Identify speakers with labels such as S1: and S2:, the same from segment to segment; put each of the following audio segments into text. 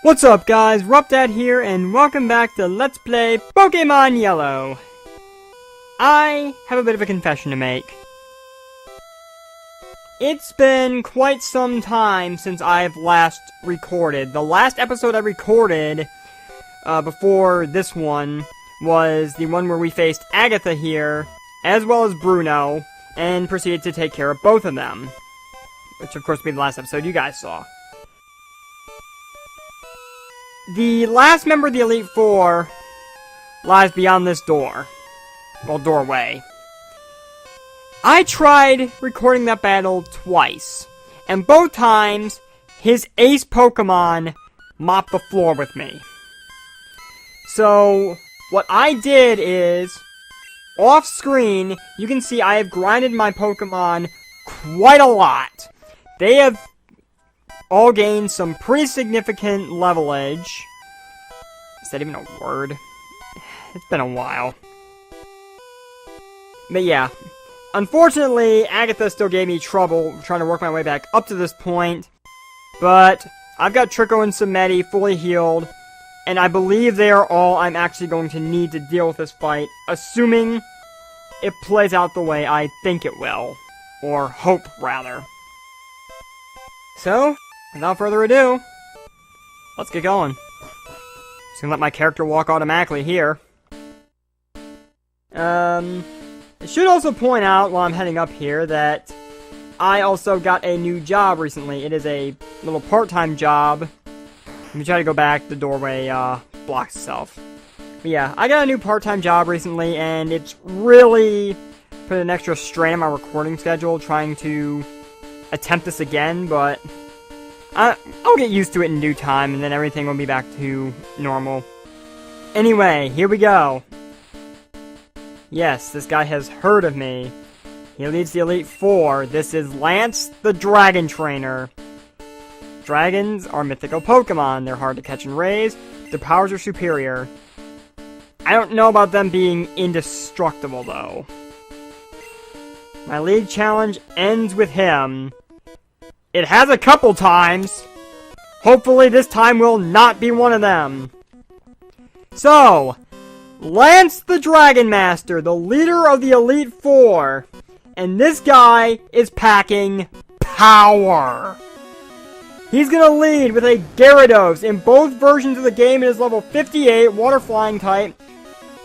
S1: What's up guys, RuppDat here, and welcome back to Let's Play Pokemon Yellow. I have a bit of a confession to make. It's been quite some time since I've last recorded. The last episode I recorded, before this one, was the one where we faced Agatha here, as well as Bruno, and proceeded to take care of both of them. Which of course will be the last episode you guys saw. The last member of the Elite Four lies beyond this door. Well, doorway. I tried recording that battle twice, and both times, his ace Pokemon mopped the floor with me. So, what I did is, off screen, you can see I have grinded my Pokemon quite a lot. They have all gained some pretty significant levelage. Is that even a word? It's been a while. But yeah. Unfortunately, Agatha still gave me trouble trying to work my way back up to this point. But I've got Trico and Samedi fully healed. And I believe they are all I'm actually going to need to deal with this fight. Assuming it plays out the way I think it will. Or hope, rather. So, without further ado, let's get going. Just gonna let my character walk automatically here. I should also point out while I'm heading up here that I also got a new job recently. It is a little part-time job. Let me try to go back. The doorway blocks itself. But yeah, I got a new part-time job recently, and it's really put an extra strain on my recording schedule trying to attempt this again, but I'll get used to it in due time, and then everything will be back to normal. Anyway, here we go. Yes, this guy has heard of me. He leads the Elite Four. This is Lance, the Dragon Trainer. Dragons are mythical Pokemon. They're hard to catch and raise. Their powers are superior. I don't know about them being indestructible, though. My league challenge ends with him. It has a couple times. Hopefully this time will not be one of them. So, Lance the Dragon Master, the leader of the Elite Four. And this guy is packing power. He's gonna lead with a Gyarados. In both versions of the game, it is level 58, Water Flying type,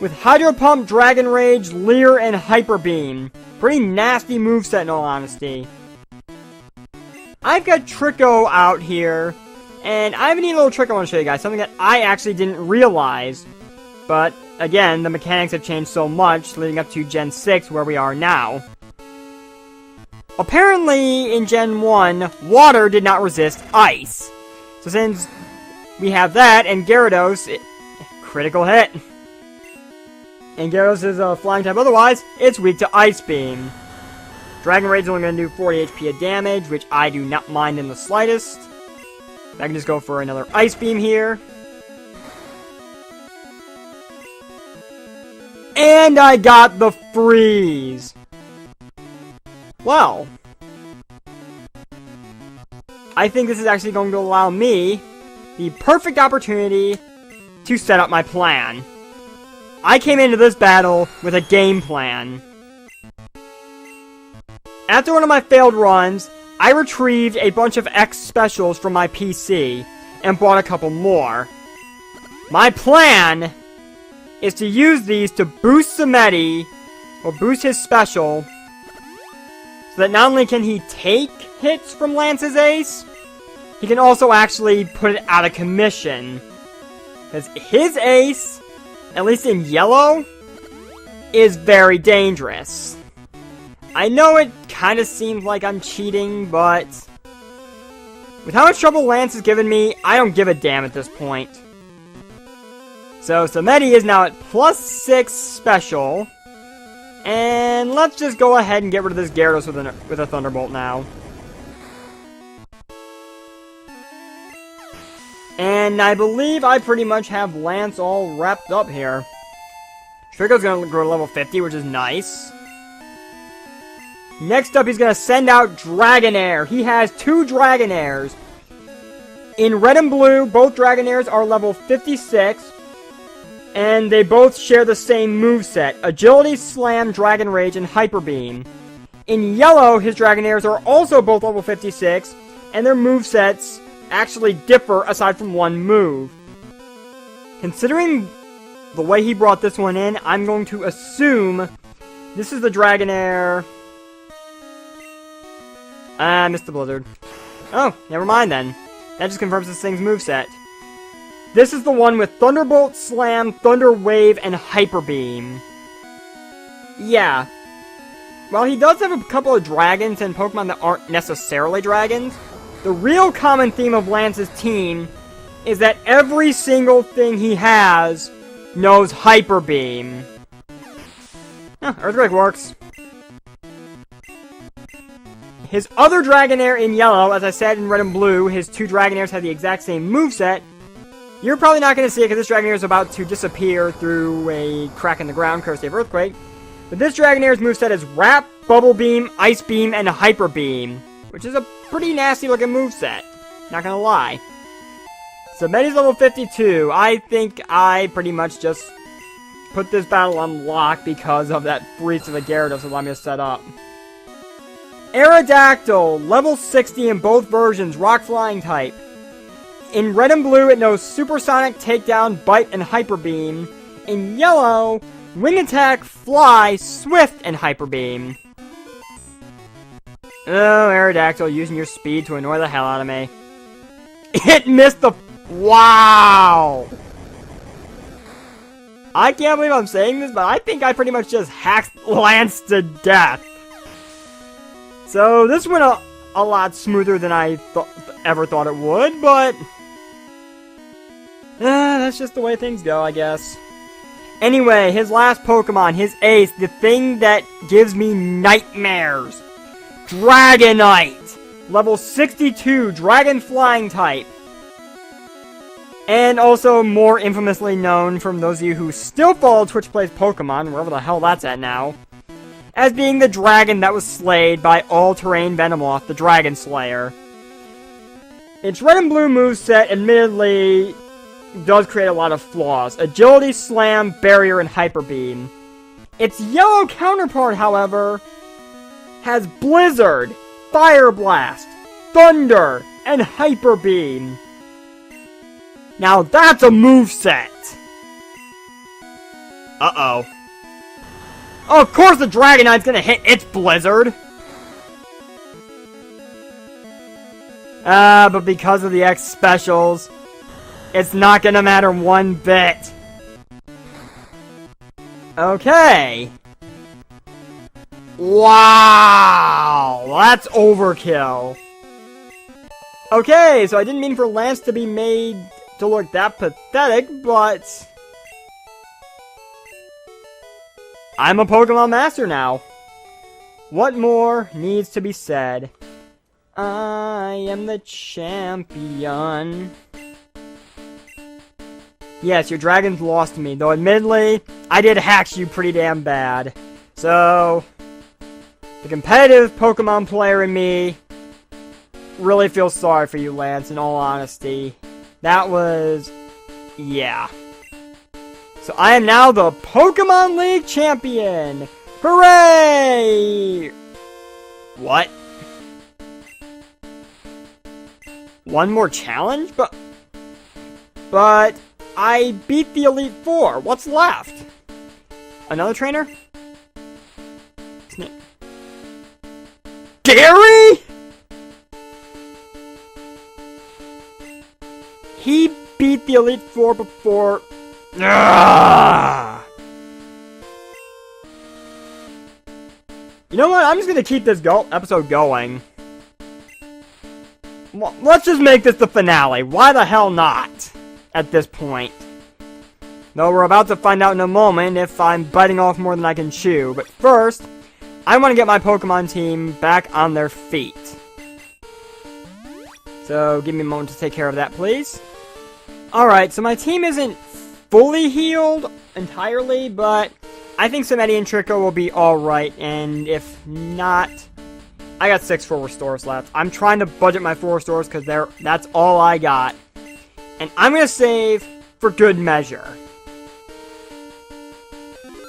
S1: with Hydro Pump, Dragon Rage, Leer, and Hyper Beam. Pretty nasty moveset in all honesty. I've got Trico out here, and I have a neat little trick I want to show you guys, something that I actually didn't realize. But, again, the mechanics have changed so much, leading up to Gen 6, where we are now. Apparently, in Gen 1, water did not resist ice. So since we have that, and Gyarados, critical hit. And Gyarados is a flying type otherwise, it's weak to Ice Beam. Dragon Rage is only going to do 40 HP of damage, which I do not mind in the slightest. I can just go for another Ice Beam here. And I got the Freeze! Well, I think this is actually going to allow me the perfect opportunity to set up my plan. I came into this battle with a game plan. After one of my failed runs, I retrieved a bunch of X specials from my PC and bought a couple more. My plan is to use these to boost Samedi, or boost his special, so that not only can he take hits from Lance's ace, he can also actually put it out of commission. Because his ace, at least in yellow, is very dangerous. I know it kind of seems like I'm cheating, but with how much trouble Lance has given me, I don't give a damn at this point. So, Samedi is now at +6 special. And let's just go ahead and get rid of this Gyarados with a Thunderbolt now. And I believe I pretty much have Lance all wrapped up here. Trico's gonna grow to level 50, which is nice. Next up, he's gonna send out Dragonair. He has 2 Dragonairs. In red and blue, both Dragonairs are level 56, and they both share the same moveset: Agility, Slam, Dragon Rage, and Hyper Beam. In yellow, his Dragonairs are also both level 56, and their movesets actually differ aside from one move. Considering the way he brought this one in, I'm going to assume this is the Dragonair. I missed the Blizzard. Oh, never mind then. That just confirms this thing's moveset. This is the one with Thunderbolt, Slam, Thunder Wave, and Hyper Beam. Yeah. While he does have a couple of dragons and Pokemon that aren't necessarily dragons, the real common theme of Lance's team is that every single thing he has knows Hyper Beam. Earthquake works. His other Dragonair in yellow, as I said in red and blue, his two Dragonairs have the exact same moveset. You're probably not going to see it because this Dragonair is about to disappear through a crack in the ground, courtesy of Earthquake. But this Dragonair's moveset is Wrap, Bubble Beam, Ice Beam, and Hyper Beam, which is a pretty nasty looking moveset. Not gonna lie. So Medi's level 52. I think I pretty much just put this battle on lock because of that freeze to the Gyarados allowed me to set up. Aerodactyl, level 60 in both versions, Rock Flying type. In red and blue, it knows Supersonic, Takedown, Bite, and Hyper Beam. In yellow, Wing Attack, Fly, Swift, and Hyper Beam. Oh, Aerodactyl, using your speed to annoy the hell out of me. It missed the... Wow! I can't believe I'm saying this, but I think I pretty much just hacked Lance to death. So, this went a lot smoother than I ever thought it would, but... that's just the way things go, I guess. Anyway, his last Pokemon, his ace, the thing that gives me nightmares. Dragonite! Level 62, Dragon Flying type. And also more infamously known from those of you who still follow Twitch Plays Pokemon, wherever the hell that's at now, as being the dragon that was slayed by All-Terrain Venomoth, the Dragon Slayer. Its red and blue moveset, admittedly, does create a lot of flaws. Agility, Slam, Barrier, and Hyper Beam. Its yellow counterpart, however, has Blizzard, Fire Blast, Thunder, and Hyper Beam. Now that's a moveset! Uh-oh. Oh, of course the Dragonite's gonna hit its Blizzard! But because of the X specials, it's not gonna matter one bit. Okay. Wow! That's overkill. Okay, so I didn't mean for Lance to be made to look that pathetic, but... I'm a Pokemon Master now. What more needs to be said? I am the champion. Yes, your dragon's lost to me, though admittedly, I did hack you pretty damn bad. So, the competitive Pokemon player in me really feels sorry for you, Lance, in all honesty. That was... yeah. So I am now the Pokemon League champion! Hooray! What? One more challenge? But I beat the Elite Four. What's left? Another trainer? Gary? He beat the Elite Four before... Ugh. You know what? I'm just gonna keep this episode going. Well, let's just make this the finale. Why the hell not? At this point. Though we're about to find out in a moment if I'm biting off more than I can chew. But first, I want to get my Pokemon team back on their feet. So, give me a moment to take care of that, please. Alright, so my team isn't fully healed entirely, but I think Samedi and Trico will be alright, and if not, I got 6 full restores left. I'm trying to budget my full restores because that's all I got. And I'm going to save for good measure.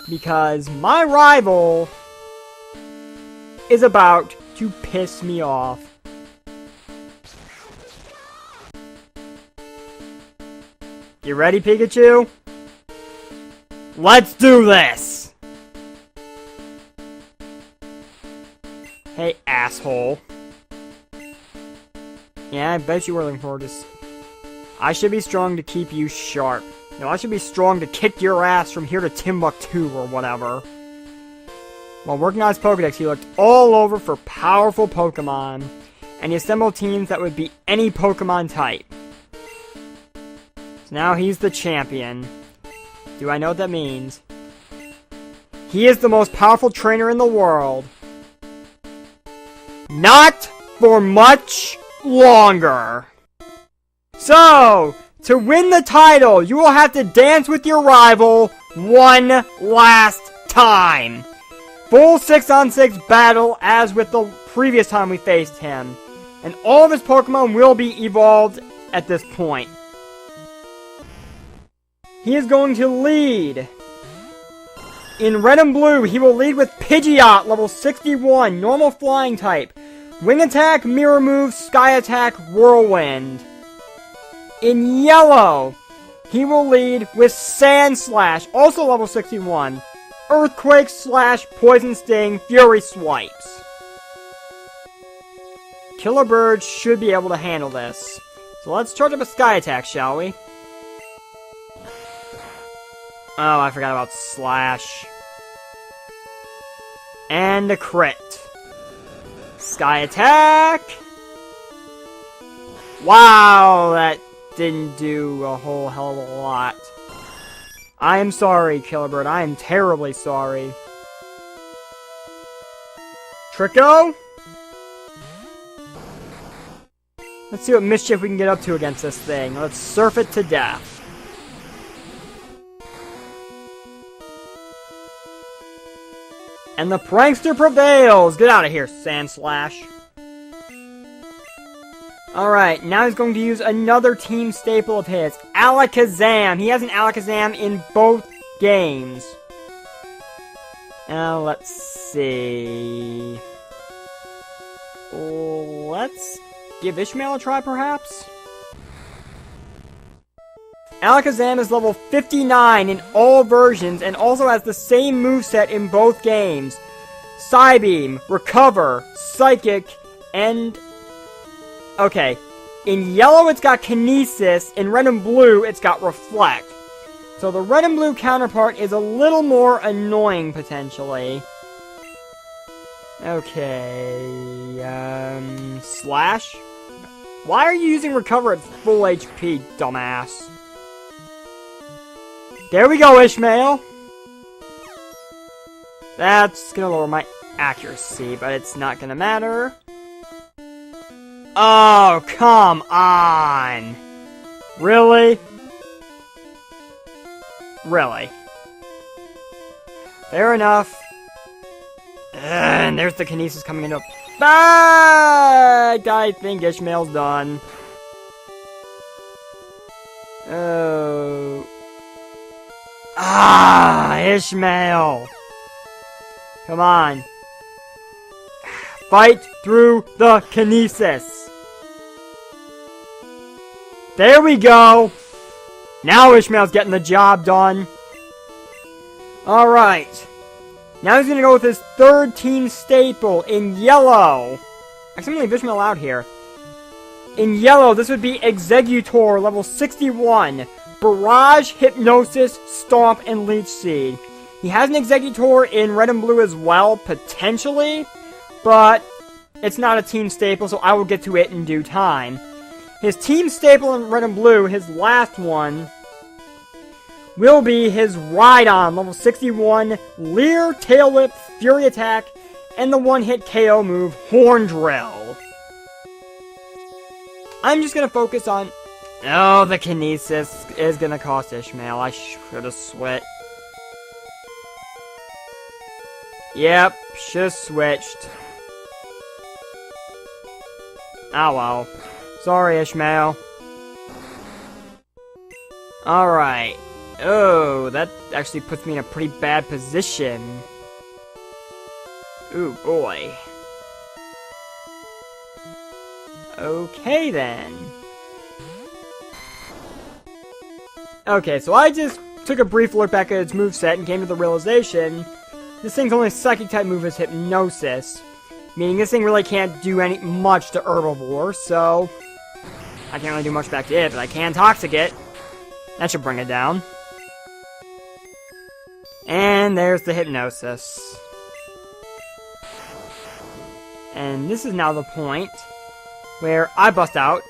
S1: Because my rival is about to piss me off. You ready, Pikachu? Let's do this! Hey, asshole. Yeah, I bet you were looking forward to this. I should be strong to keep you sharp. No, I should be strong to kick your ass from here to Timbuktu or whatever. While working on his Pokedex, he looked all over for powerful Pokemon, and he assembled teams that would beat any Pokemon type. So now he's the champion. Do I know what that means? He is the most powerful trainer in the world. Not for much longer. So, to win the title, you will have to dance with your rival one last time. Full 6-on-6 battle as with the previous time we faced him. And all of his Pokemon will be evolved at this point. He is going to lead. In Red and Blue, he will lead with Pidgeot, level 61, normal flying type. Wing Attack, Mirror Move, Sky Attack, Whirlwind. In Yellow, he will lead with Sand Slash, also level 61. Earthquake / Poison Sting, Fury Swipes. Killer Bird should be able to handle this. So let's charge up a Sky Attack, shall we? Oh, I forgot about Slash. And a crit. Sky Attack! Wow, that didn't do a whole hell of a lot. I am sorry, Killer Bird. I am terribly sorry. Trico? Let's see what mischief we can get up to against this thing. Let's surf it to death. And the prankster prevails! Get out of here, Sand Slash. Alright, now he's going to use another team staple of his, Alakazam. He has an Alakazam in both games. Let's see. Let's give Ishmael a try, perhaps? Alakazam is level 59 in all versions and also has the same moveset in both games. Psybeam, Recover, Psychic, and... Okay, in Yellow it's got Kinesis, in Red and Blue it's got Reflect. So the Red and Blue counterpart is a little more annoying, potentially. Okay, Slash? Why are you using Recover at full HP, dumbass? There we go, Ishmael! That's gonna lower my accuracy, but it's not gonna matter. Oh, come on! Really? Really? Fair enough. And there's the Kinesis coming into... I think Ishmael's done. Oh... Ishmael! Come on. Fight through the Kinesis! There we go! Now Ishmael's getting the job done. Alright. Now he's gonna go with his third team staple in Yellow. Actually, I'm gonna leave Ishmael out here. In Yellow, this would be Exeggutor, level 61. Barrage, Hypnosis, Stomp, and Leech Seed. He has an Exeggutor in Red and Blue as well, potentially, but it's not a team staple, so I will get to it in due time. His team staple in Red and Blue, his last one, will be his Rhydon, level 61, Leer, Tail Whip, Fury Attack, and the one-hit KO move, Horn Drill. I'm just gonna focus on... Oh, the Kinesis is gonna cost Ishmael. I should have switched. Yep, should have switched. Oh well. Sorry, Ishmael. Alright. Oh, that actually puts me in a pretty bad position. Ooh, boy. Okay, then. Okay, so I just took a brief look back at its moveset and came to the realization this thing's only psychic-type move is Hypnosis. Meaning this thing really can't do much to Herbivore, so I can't really do much back to it, but I can Toxic it. That should bring it down. And there's the Hypnosis. And this is now the point where I bust out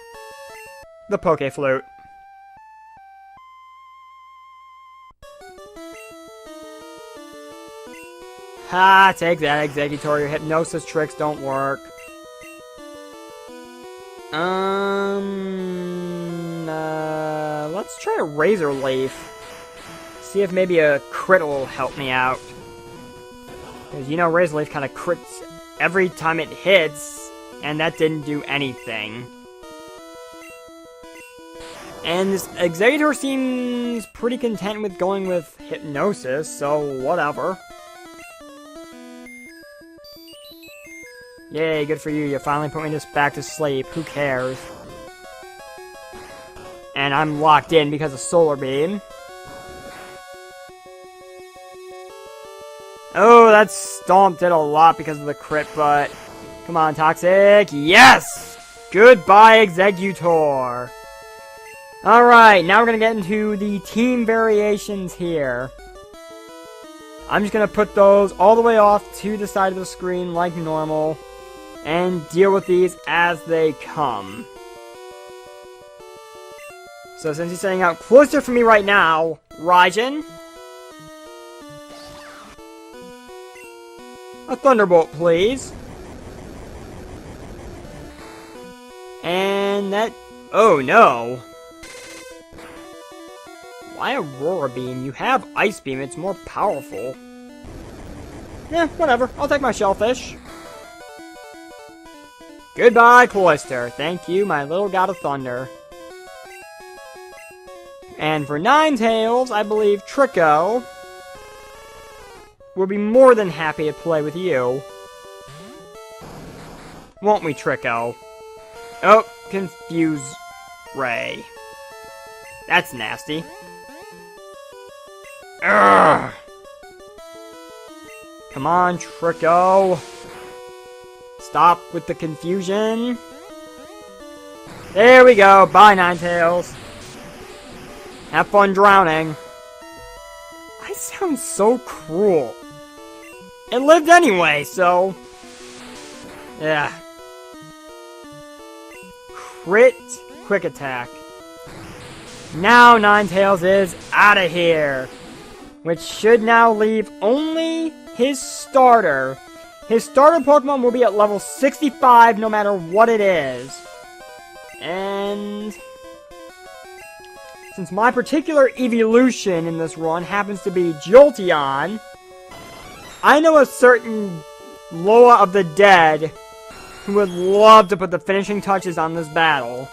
S1: the Poke Flute. Ha, take that, Executor. Your Hypnosis tricks don't work. Let's try a Razor Leaf. See if maybe a crit will help me out. Because, you know, Razor Leaf kind of crits every time it hits, and that didn't do anything. And this Executor seems pretty content with going with Hypnosis, so whatever. Yay, good for you. You finally put me just back to sleep. Who cares? And I'm locked in because of Solar Beam. Oh, that Stomp did a lot because of the crit, but... Come on, Toxic. Yes! Goodbye, Executor. Alright, now we're gonna get into the team variations here. I'm just gonna put those all the way off to the side of the screen like normal. And deal with these as they come. So since he's setting out closer for me right now, Raijin. A Thunderbolt, please. And that... Oh, no. Why Aurora Beam? You have Ice Beam, it's more powerful. Yeah, whatever. I'll take my Shellfish. Goodbye, Cloyster. Thank you, my little god of thunder. And for Ninetales, I believe Trico will be more than happy to play with you. Won't we, Trico? Oh, Confuse Ray. That's nasty. Urgh. Come on, Trico. Stop with the confusion. There we go. Bye, Ninetales. Have fun drowning. I sound so cruel. It lived anyway, so... Yeah. Crit Quick Attack. Now Ninetales is out of here. Which should now leave only his starter. His starter Pokemon will be at level 65 no matter what it is. And... since my particular evolution in this run happens to be Jolteon, I know a certain Loa of the Dead who would love to put the finishing touches on this battle.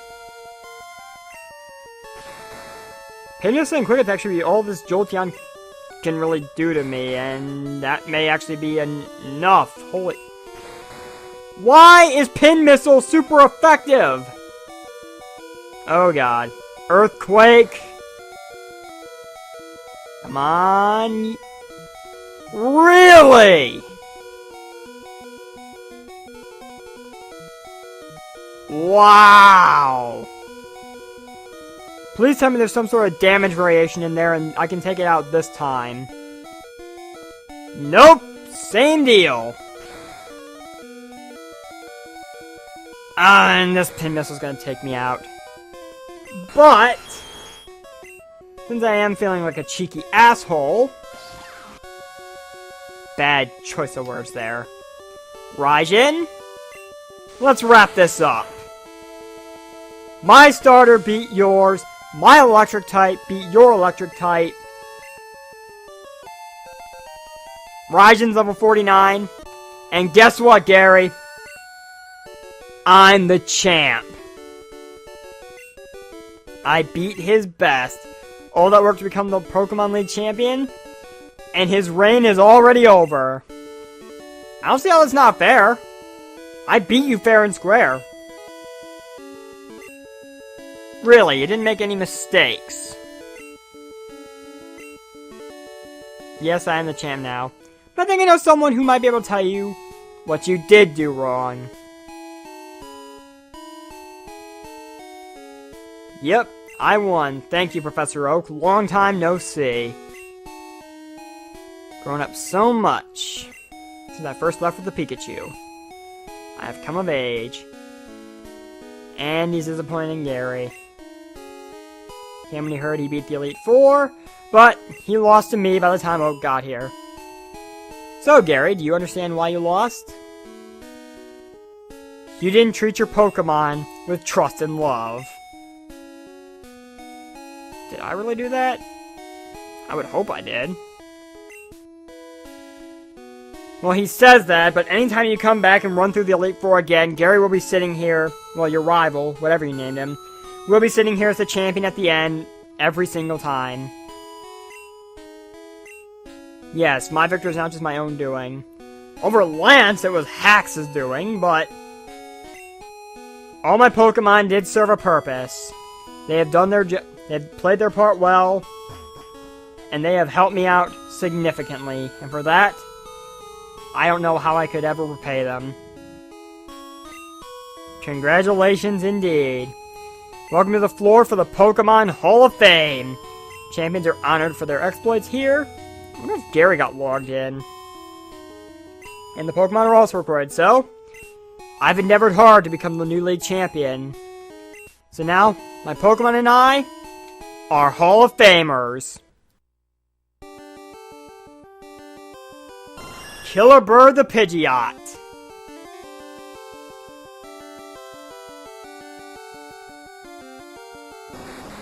S1: Hypnosis and Quick Attack should be all this Jolteon can really do to me, and that may actually be enough. Holy... Why is Pin Missile super effective? Oh god. Earthquake. Come on. Really? Wow. Please tell me there's some sort of damage variation in there and I can take it out this time. Nope. Same deal. And this Pin Missile's gonna take me out. But, since I am feeling like a cheeky asshole... Bad choice of words there. Raijin? Let's wrap this up. My starter beat yours. My electric type beat your electric type. Raijin's level 49. And guess what, Gary? I'm the champ. I beat his best. All that work to become the Pokemon League champion? And his reign is already over. I don't see how that's not fair. I beat you fair and square. Really, you didn't make any mistakes. Yes, I am the champ now. But I think I know someone who might be able to tell you what you did do wrong. Yep, I won. Thank you, Professor Oak. Long time no see. Grown up so much since I first left with the Pikachu. I have come of age. And he's disappointing Gary. Came when he heard he beat the Elite Four, but he lost to me by the time Oak got here. So, Gary, do you understand why you lost? You didn't treat your Pokemon with trust and love. Did I really do that? I would hope I did. Well, he says that, but anytime you come back and run through the Elite Four again, Gary will be sitting here, well, your rival, whatever you named him, will be sitting here as the champion at the end, every single time. Yes, my victory is not just my own doing. Over Lance, it was Hax's doing, but all my Pokemon did serve a purpose. They have done their job. They have played their part well, and they have helped me out significantly, and for that, I don't know how I could ever repay them. Congratulations indeed. Welcome to the floor for the Pokemon Hall of Fame. Champions are honored for their exploits here. I wonder if Gary got logged in. And the Pokemon are also recorded, so I've endeavored hard to become the new league champion. So now, my Pokemon and I are Hall of Famers. Killer Bird the Pidgeot.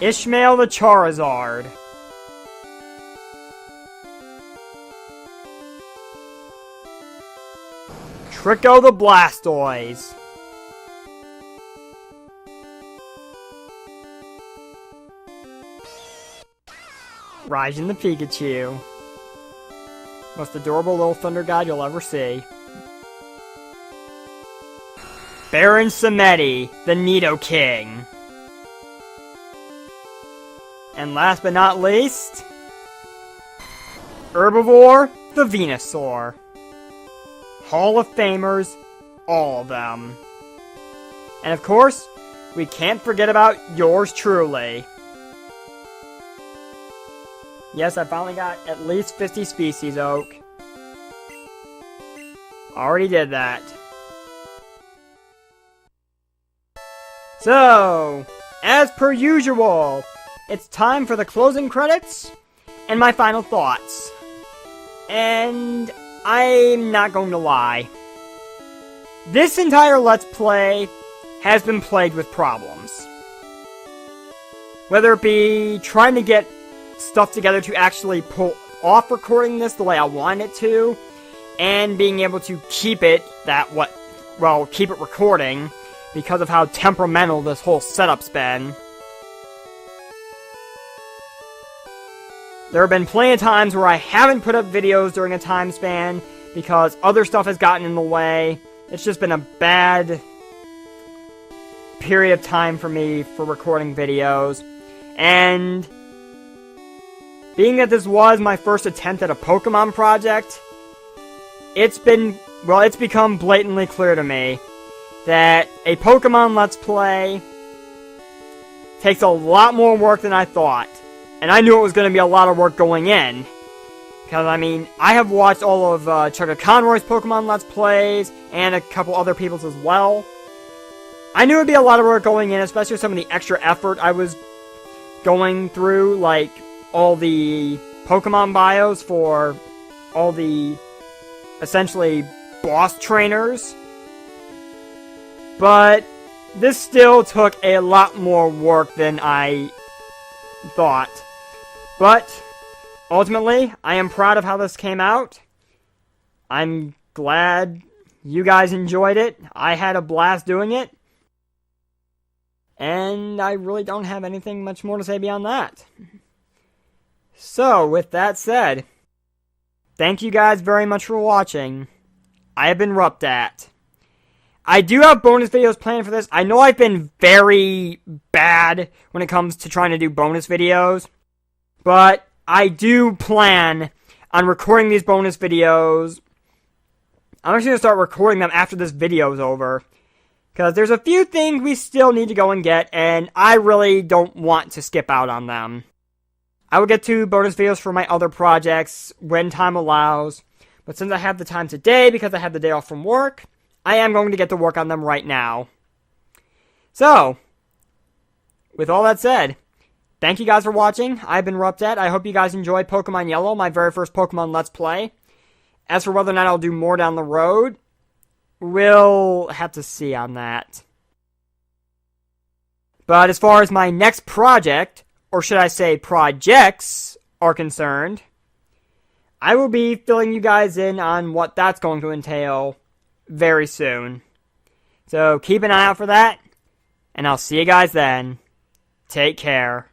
S1: Ishmael the Charizard. Trico the Blastoise. Raijin the Pikachu. Most adorable little thunder god you'll ever see. Baron Samedi, the Nidoking. And last but not least, Herbivore, the Venusaur. Hall of Famers, all of them. And of course, we can't forget about yours truly. Yes, I finally got at least 50 species, Oak. Already did that. So, as per usual, it's time for the closing credits and my final thoughts. And I'm not going to lie. This entire Let's Play has been plagued with problems. Whether it be trying to get stuff together to actually pull off recording this the way I want it to, and being able to keep it keep it recording because of how temperamental this whole setup's been. There have been plenty of times where I haven't put up videos during a time span because other stuff has gotten in the way. It's just been a bad period of time for me for recording videos. And being that this was my first attempt at a Pokemon project, it's become blatantly clear to me that a Pokemon Let's Play takes a lot more work than I thought. And I knew it was going to be a lot of work going in. Because, I mean, I have watched all of Chugga Conroy's Pokemon Let's Plays, and a couple other people's as well. I knew it would be a lot of work going in, especially with some of the extra effort I was going through, like all the Pokemon bios for all the, essentially, boss trainers. But this still took a lot more work than I thought. But ultimately, I am proud of how this came out. I'm glad you guys enjoyed it. I had a blast doing it. And I really don't have anything much more to say beyond that. So, with that said, thank you guys very much for watching. I have been RuppDat. I do have bonus videos planned for this. I know I've been very bad when it comes to trying to do bonus videos, but I do plan on recording these bonus videos. I'm actually going to start recording them after this video is over, because there's a few things we still need to go and get, and I really don't want to skip out on them. I will get to bonus videos for my other projects when time allows, but since I have the time today because I have the day off from work, I am going to get to work on them right now. So, with all that said, thank you guys for watching. I've been RuppDat. I hope you guys enjoyed Pokemon Yellow, my very first Pokemon Let's Play. As for whether or not I'll do more down the road, we'll have to see on that. But as far as my next project, or should I say projects, are concerned, I will be filling you guys in on what that's going to entail very soon. So keep an eye out for that, and I'll see you guys then. Take care.